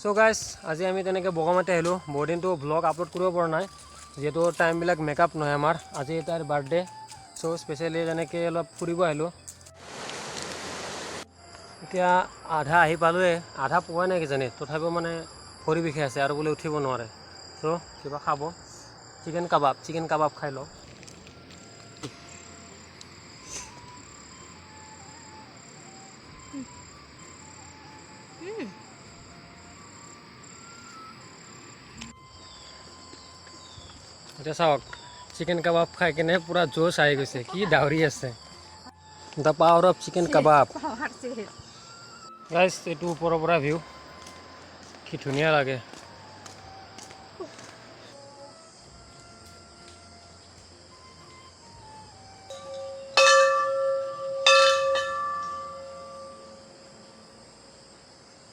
So guys আজি আমি তেনেকৈ বগামাটি আহিলোঁ। বহুত দিনটো ব্লগ আপলোড কৰিব পৰা নাই যিহেতু টাইমবিলাক মেকআপ নহয় আমাৰ। আজি তাইৰ বাৰ্থডে চ' স্পেচিয়েলি তেনেকৈ অলপ ফুৰিব আহিলোঁ। এতিয়া আধা আহি পালোঁৱে, আধা পোৱাই নাই কিজানি, তথাপিও মানে ভৰি বিষাই আছে আৰু বোলে উঠিব নোৱাৰে। চ' কিবা খাব, চিকেন কাবাব খাই লওঁ। এতিয়া চাওক চিকেন কাবাব খাই কিনে পূৰা জোচ আহি গৈছে, কি ডাউৰি আছে। The power of chicken kebab. Guys এইটো ওপৰৰ পৰা ভিউ কি ধুনীয়া লাগে।